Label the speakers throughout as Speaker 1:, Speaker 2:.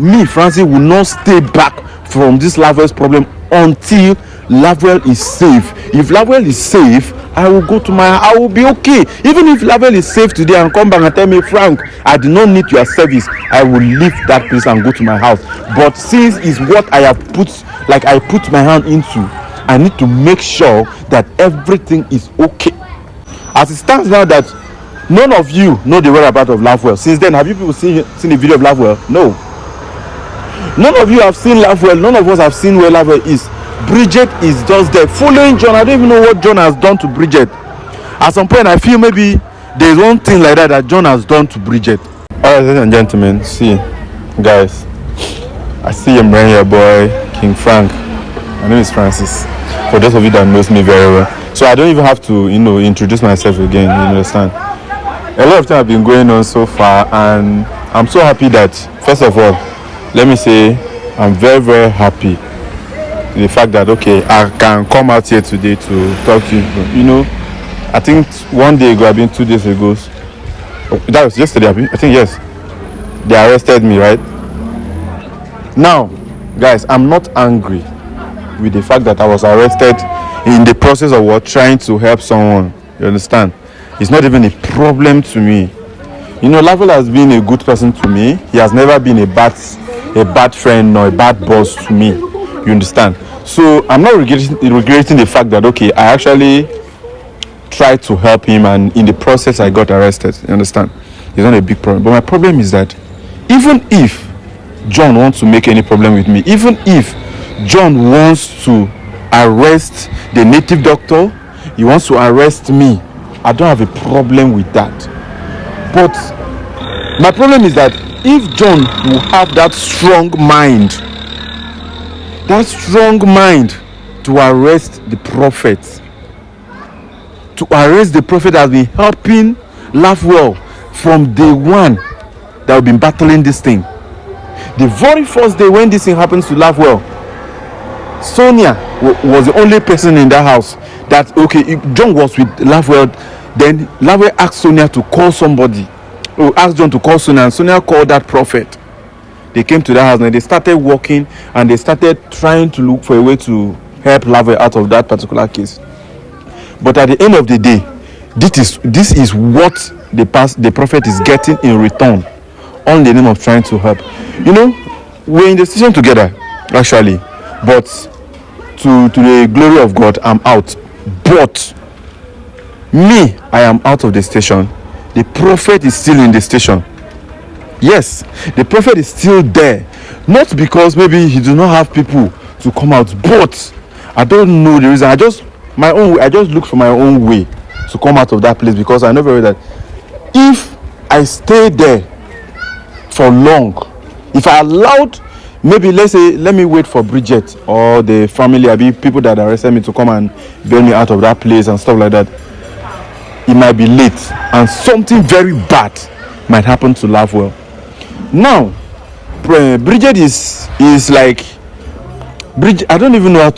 Speaker 1: me, Francis, will not stay back from this lafwell's problem until lafwell is safe. If lafwell is safe, I will be okay. Even if lafwell is safe today and come back and tell me, Frank, I do not need your service, I will leave that place and go to my house. But since it's what I have put my hand into, I need to make sure that everything is okay. As it stands now, that none of you know the whereabouts of lafwell. Since then, have you people seen the video of lafwell? No. None of you have seen lafwell. None of us have seen where lafwell is. Bridget is just there following John. I don't even know what John has done to Bridget. At some point, I feel maybe there's one thing like that John has done to Bridget. Alright, ladies and gentlemen, see, guys, I see him right here, boy, King Frank. My name is Francis. For those of you that knows me very well, so I don't even have to, introduce myself again. You understand? A lot of things have been going on so far, and I'm so happy that, first of all, let me say, I'm very, very happy. The fact that I can come out here today to talk to you. I think one day ago, 2 days ago, that was yesterday, I think, yes, they arrested me, right? Now, guys, I'm not angry with the fact that I was arrested in the process of trying to help someone. You understand? It's not even a problem to me. lafwell has been a good person to me. He has never been a bad friend or a bad boss to me. You understand? So I'm not regretting the fact that I actually tried to help him, and in the process I got arrested. You understand? It's not a big problem. But my problem is that even if John wants to make any problem with me, even if John wants to arrest the native doctor, he wants to arrest me, I don't have a problem with that. But my problem is that if John will have that strong mind to arrest the prophet, that has been helping lafwell from day one, that have been battling this thing. The very first day when this thing happens to lafwell, Sonia was the only person in that house that if John was with lafwell, then lafwell asked Sonia to call somebody, or asked John to call Sonia, and Sonia called that prophet. They came to that house and they started working, and they started trying to look for a way to help lafwell out of that particular case. But at the end of the day, this is what the prophet is getting in return, on the name of trying to help. We're in the station together, actually, but to the glory of God, I'm out. But me, I am out of the station. The prophet is still in the station. Yes, the prophet is still there. Not because maybe he do not have people to come out, but I don't know the reason. I just look for my own way to come out of that place, because I know very well that if I stay there for long, if I allowed, maybe let me wait for Bridget or the family, people that arrested me to come and bail me out of that place and stuff like that, it might be late and something very bad might happen to lafwell. Now, Bridget is like, Bridget, I don't even know how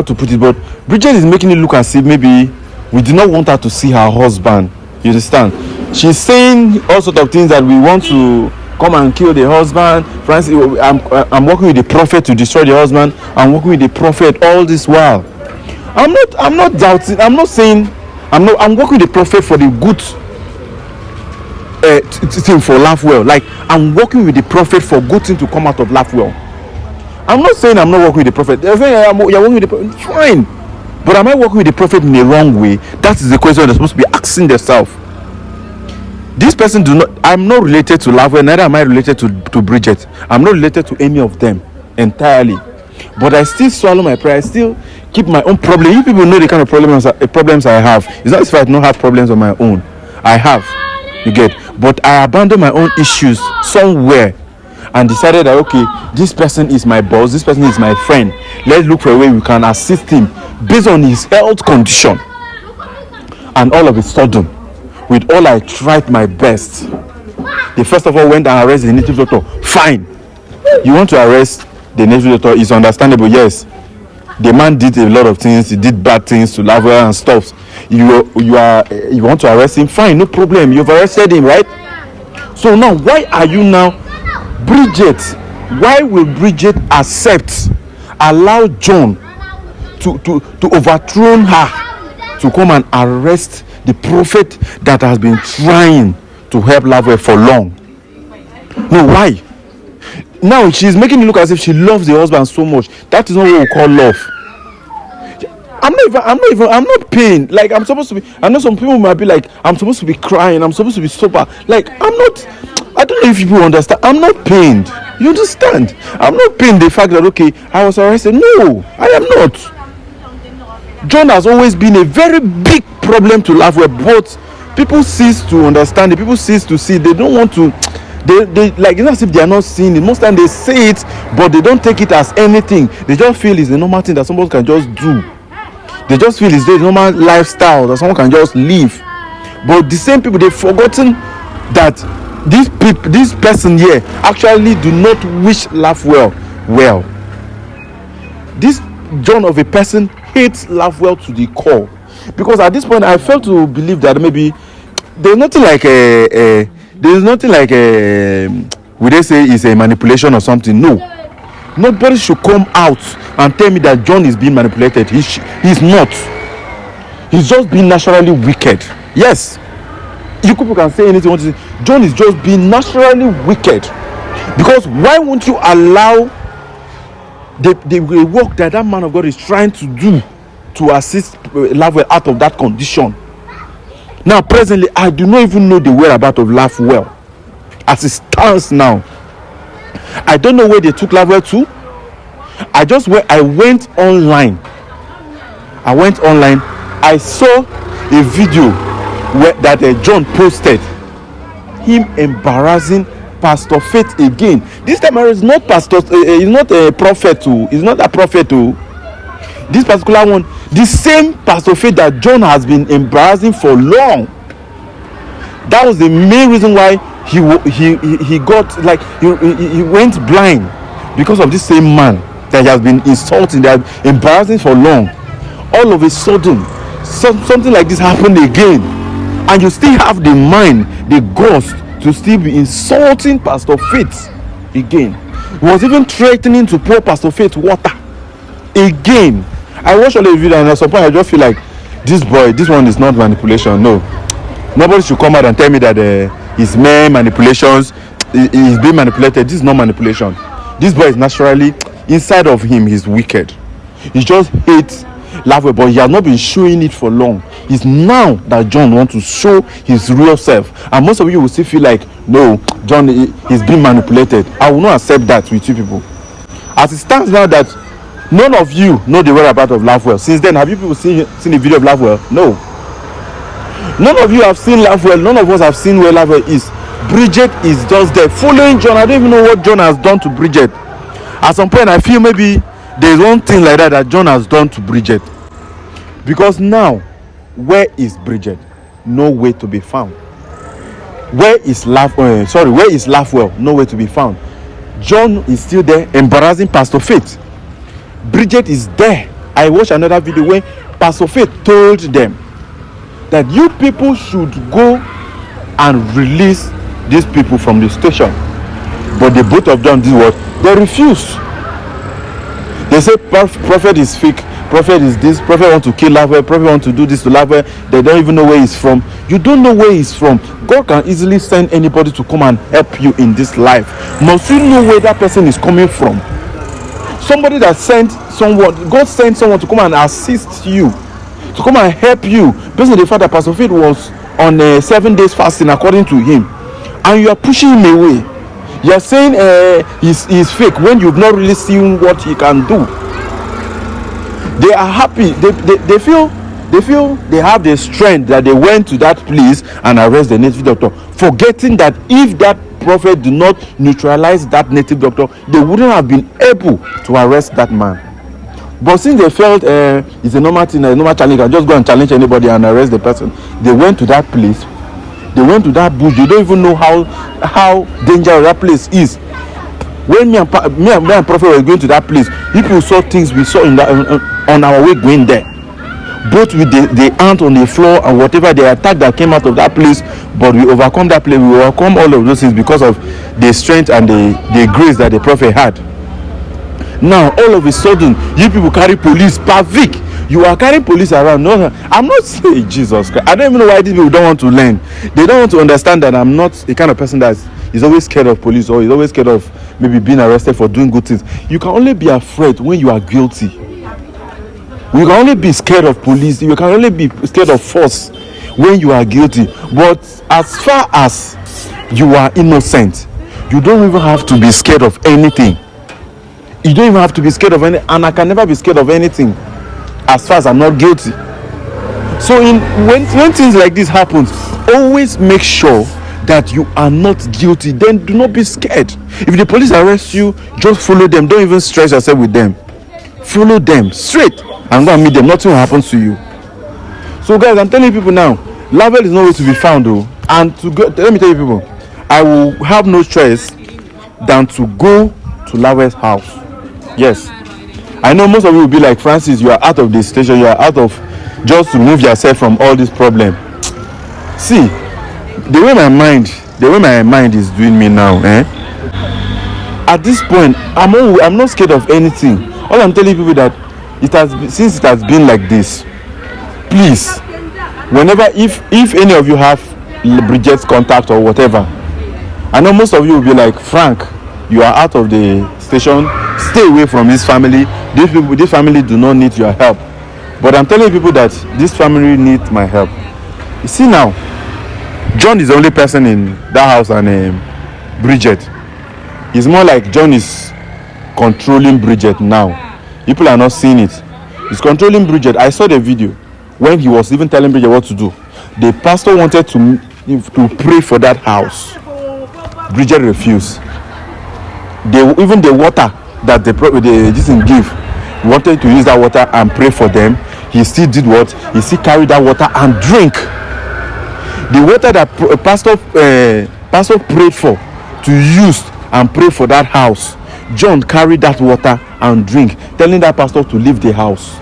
Speaker 1: to put it, but Bridget is making it look as if maybe we do not want her to see her husband. You understand? She's saying all sorts of things, that we want to come and kill the husband. Francis, I'm working with the prophet to destroy the husband. I'm working with the prophet all this while. I'm not doubting. I'm not saying I'm working with the prophet for the good thing for lafwell. Like, I'm working with the prophet for good thing to come out of lafwell. I'm not saying I'm not working with the prophet. They're saying you're working with the prophet. Fine. But am I working with the prophet in the wrong way? That is the question they're supposed to be asking themselves. This person I'm not related to lafwell, neither am I related to Bridget. I'm not related to any of them entirely. But I still swallow my pride. I still keep my own problem. You people know the kind of problems I have. It's not as if I don't have problems of my own. I have. You get? But I abandoned my own issues somewhere and decided that, this person is my boss, this person is my friend. Let's look for a way we can assist him based on his health condition. And all of a sudden, with all I tried my best, they first of all went and arrested the native doctor. Fine. You want to arrest the native doctor, is understandable, yes. The man did a lot of things, he did bad things to lafwell and stuff. You want to arrest him, fine, no problem. You've arrested him, right? So now, why are you now, Bridget, Why will Bridget allow John to overthrow her to come and arrest the prophet that has been trying to help Lavwell for long? No, why? Now she's making it look as if she loves the husband so much. That is not what we call love. I'm not pained. Like, I'm supposed to be. I know some people might be like, I'm supposed to be crying, I'm supposed to be sober. Like, I'm not. I don't know if people understand. I'm not pained. You understand? I'm not pained the fact that, okay, I was arrested. No, I am not. John has always been a very big problem to Lavwell, but people cease to understand it. People cease to see. They don't want to. They like, it's not as if they are not seeing it. Most time they say it, but they don't take it as anything. They just feel it's a normal thing that someone can just do. They just feel it's a normal lifestyle that someone can just live. But the same people, they've forgotten that this person here actually do not wish Lavwell well. This John of a person hates Lavwell to the core, because at this point I felt to believe that maybe there's nothing like would they say it's a manipulation or something. No, nobody should come out and tell me that John is being manipulated. He's not. He's just being naturally wicked. Yes, you people can say anything you want to say. John is just being naturally wicked, because why won't you allow the work that man of God is trying to do to assist Lavwell out of that condition? Now presently I do not even know the whereabouts of Lavwell as it stands now. I don't know where they took Lavwell to. I went online. I saw a video that John posted him embarrassing Pastor Faith again. This time it's not pastor. He's not a prophet too. He's not a prophet too. This particular one, the same Pastor Faith that John has been embarrassing for long. That was the main reason why he got, like, he went blind, because of this same man that has been insulting, that has been embarrassing for long. All of a sudden, something like this happened again, and you still have the mind, the ghost, to still be insulting Pastor Faith again. He was even threatening to pour Pastor Faith water again. I watched all the video, and at some point I just feel like this one is not manipulation. No, nobody should come out and tell me that his mere manipulations, he's being manipulated. This is not manipulation. This boy is naturally, inside of him, he's wicked. He just hates Lavwell, but he has not been showing it for long. It's now that John wants to show his real self, and most of you will still feel like, no, John is being manipulated. I will not accept that with you people. As it stands now, that none of you know the whereabouts of Lavwell. Since then, have you people seen the video of Lavwell? No. None of you have seen Lavwell. None of us have seen where Lavwell is. Bridget is just there following John. I don't even know what John has done to Bridget. At some point, I feel maybe there's one thing like that John has done to Bridget. Because now, where is Bridget? Nowhere to be found. Where is Lavwell? Nowhere to be found. John is still there embarrassing Pastor Faith. Bridget is there. I watched another video where Pastor Faith told them that you people should go and release these people from the station. But the both of them did what? They refused. They say prophet is fake, prophet is this, prophet want to kill Lavwell, prophet want to do this to Lavwell. They don't even know where he's from. You don't know where he's from. God can easily send anybody to come and help you in this life. Must you know where that person is coming from? Somebody that sent someone, God sent someone to come and assist you, to come and help you, based on the fact that Pastor Faith was on 7 days fasting according to him, and you are pushing him away. You are saying he's fake when you've not really seen what he can do. They are happy. They feel they have the strength that they went to that place and arrest the native doctor, forgetting that if that prophet did not neutralize that native doctor, they wouldn't have been able to arrest that man. But since they felt it's a normal thing, a normal challenge, I just go and challenge anybody and arrest the person, they went to that place. They went to that bush. You don't even know how dangerous that place is. When me and prophet were going to that place, people saw things we saw on our way going there. both with the ant on the floor and whatever the attack that came out of that place, but we overcome that place. We overcome all of those things because of the strength and the grace that the prophet had. Now all of a sudden, you people carry police per week. You are carrying police around. No, I'm not saying Jesus Christ. I don't even know why these people don't want to learn. They don't want to understand that I'm not the kind of person that is always scared of police, or is always scared of maybe being arrested for doing good things. You can only be afraid when you are guilty. You can only be scared of police. You can only be scared of force when you are guilty. But as far as you are innocent, you don't even have to be scared of anything. You don't even have to be scared of anything. And I can never be scared of anything as far as I'm not guilty. So when things like this happen, always make sure that you are not guilty. Then do not be scared. If the police arrest you, just follow them. Don't even stress yourself with them. Follow them straight and go and meet them. Nothing will happen to you. So guys, I'm telling people now, lafwell is nowhere to be found though. And to go, let me tell you people, I will have no choice than to go to lafwell's house. Yes, I know most of you will be like, Francis, you are out of the station, you are out of, just to remove yourself from all this problem. See, the way my mind is doing me now, at this point, I'm not scared of anything. All I'm telling people that since it has been like this, please, whenever, if any of you have Bridget's contact or whatever, I know most of you will be like, Frank, you are out of the station, stay away from this family. This family do not need your help. But I'm telling people that this family needs my help. You see now, John is the only person in that house, and Bridget. It's more like John is controlling Bridget now. People are not seeing it. He's controlling Bridget. I saw the video when he was even telling Bridget what to do. The pastor wanted to pray for that house. Bridget refused. Even the water that the didn't give, wanted to use that water and pray for them. He still did what? He still carried that water and drink. The water that pastor prayed for to use and pray for that house, John carried that water and drink, telling that pastor to leave the house.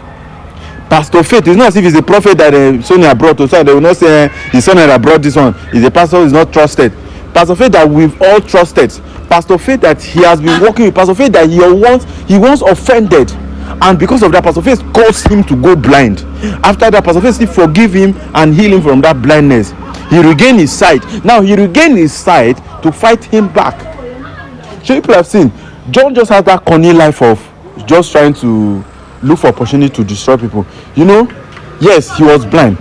Speaker 1: Pastor Faith, it's not as if he's a prophet that Sonia brought to, so they will not say his son that brought this one. Is a pastor is not trusted. Pastor Faith that we've all trusted. Pastor Faith that he has been working with. Pastor Faith that he once offended, and because of that, Pastor Faith caused him to go blind. After that, Pastor Faith forgive him and heal him from that blindness. He regained his sight. Now he regained his sight to fight him back. So people have seen John just has that corny life of just trying to look for opportunity to destroy people. You know, yes, he was blind.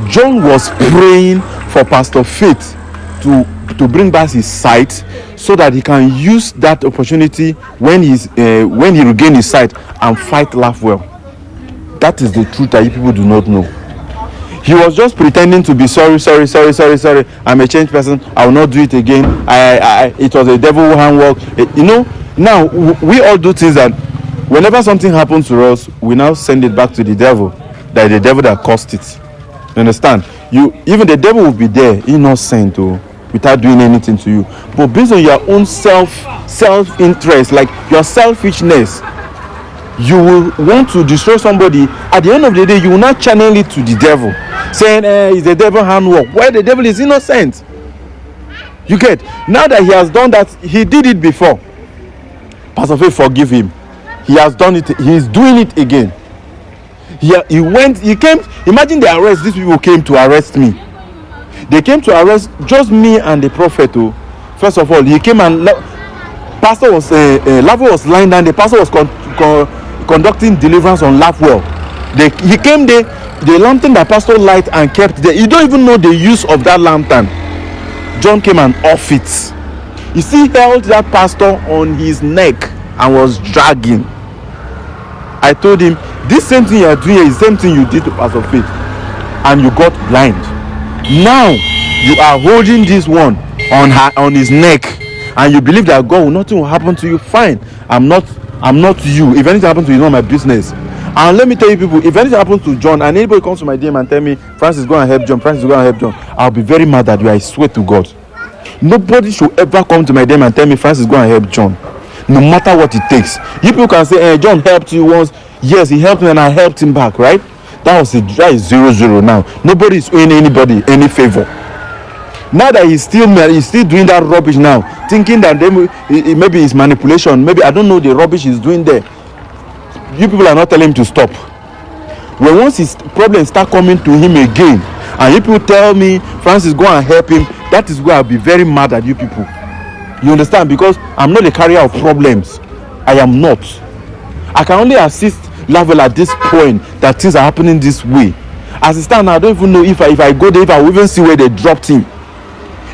Speaker 1: John was praying for Pastor Faith to bring back his sight, so that he can use that opportunity when he regain his sight and fight lafwell. That is the truth that you people do not know. He was just pretending to be sorry. I'm a changed person. I will not do it again. It was a devil handwork. You know, now we all do things that whenever something happens to us, we now send it back to the devil. That the devil that caused it. You understand? Even the devil will be there, innocent, without doing anything to you. But based on your own self-interest, like your selfishness, you will want to destroy somebody. At the end of the day, you will not channel it to the devil, saying, it's the devil handwork. Why? The devil is innocent. You get? Now that he has done that, he did it before. Pastor Faith, forgive him. He has done it. He is doing it again. He came. Imagine the arrest. These people came to arrest me. They came to arrest just me and the prophet. First of all, he came and pastor was lafwell was lying down. The pastor was conducting deliverance on lafwell. He came there. The lantern that pastor light and kept there. You don't even know the use of that lantern. John came and off it. You see, held that pastor on his neck and was dragging. I told him, this same thing you are doing is the same thing you did to Pastor Faith, and you got blind. Now you are holding this one on his neck, and you believe that God nothing will happen to you. Fine, I'm not you. If anything happens to you, it's not my business. And let me tell you people, if anything happens to John and anybody comes to my DM and tell me Francis go and help John, I'll be very mad at you. I swear to God. Nobody should ever come to my DM and tell me Francis go and help John, no matter what it takes. You people can say, John helped you once. Yes, he helped me and I helped him back, right? That is 0-0 now. Nobody is owing anybody any favor. Now that he's still doing that rubbish now, thinking that maybe it's manipulation, maybe I don't know the rubbish he's doing there. You people are not telling him to stop. When once his problems start coming to him again, and you people tell me, Francis, go and help him, that is where I'll be very mad at you people. You understand? Because I'm not the carrier of problems. I am not. I can only assist lafwell at this point that things are happening this way. As it stands now, I don't even know if I go there, if I will even see where they dropped him.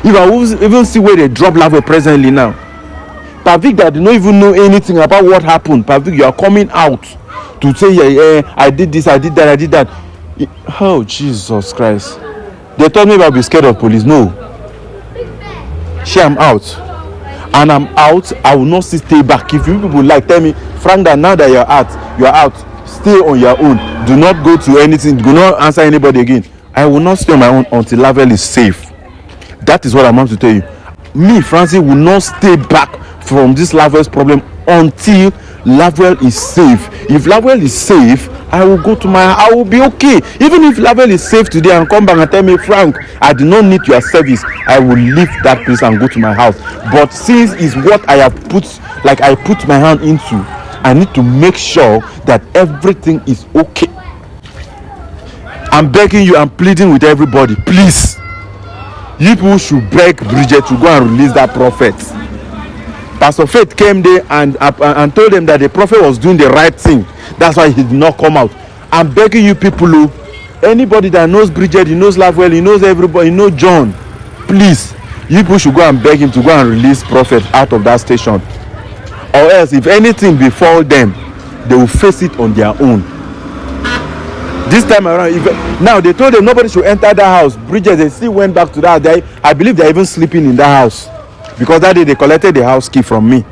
Speaker 1: If I will even see where they drop lafwell presently now. Pavik that do not even know anything about what happened. Pavik, you are coming out to say, yeah, I did this, I did that, I did that. Oh, Jesus Christ. They told me I'll be scared of police. No. I'm out. And I'm out. I will not stay back. If you people like, tell me, Frank, that now that you're out, stay on your own. Do not go to anything. Do not answer anybody again. I will not stay on my own until lafwell is safe. That is what I'm about to tell you. Me, Francis, will not stay back from this lafwell's problem until lafwell is safe. If lafwell is safe, I will be okay. Even if lafwell is safe today and come back and tell me, Frank, I do not need your service, I will leave that place and go to my house. But since it's what I have I put my hand into, I need to make sure that everything is okay. I'm begging you, I'm pleading with everybody, please. You people should beg Bridget to go and release that prophet. Pastor Faith came there and told them that the prophet was doing the right thing. That's why he did not come out. I'm begging you people, anybody that knows Bridget, he knows lafwell, he knows everybody, he knows John, please, you people should go and beg him to go and release prophet out of that station. Or else, if anything befall them, they will face it on their own. This time around, now they told them nobody should enter that house. Bridget, they still went back to that. I believe they're even sleeping in that house. Because that day they collected the house key from me.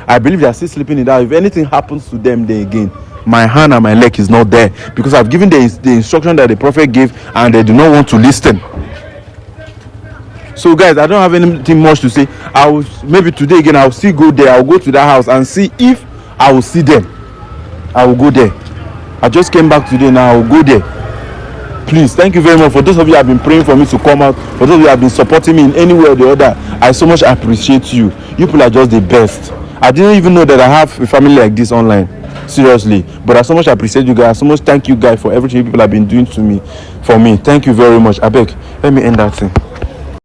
Speaker 1: I believe they are still sleeping in that. If anything happens to them there again, my hand and my leg is not there. Because I've given the instruction that the prophet gave and they do not want to listen. So guys, I don't have anything much to say. Maybe today again, I'll still go there. I'll go to that house and see if I will see them. I will go there. I just came back today, now I will go there. Please, thank you very much. For those of you who have been praying for me to come out, for those of you who have been supporting me in any way or the other, I so much appreciate you. You people are just the best. I didn't even know that I have a family like this online. Seriously. But I so much appreciate you guys. I so much thank you guys for everything you people have been doing for me. Thank you very much. I beg, let me end that thing.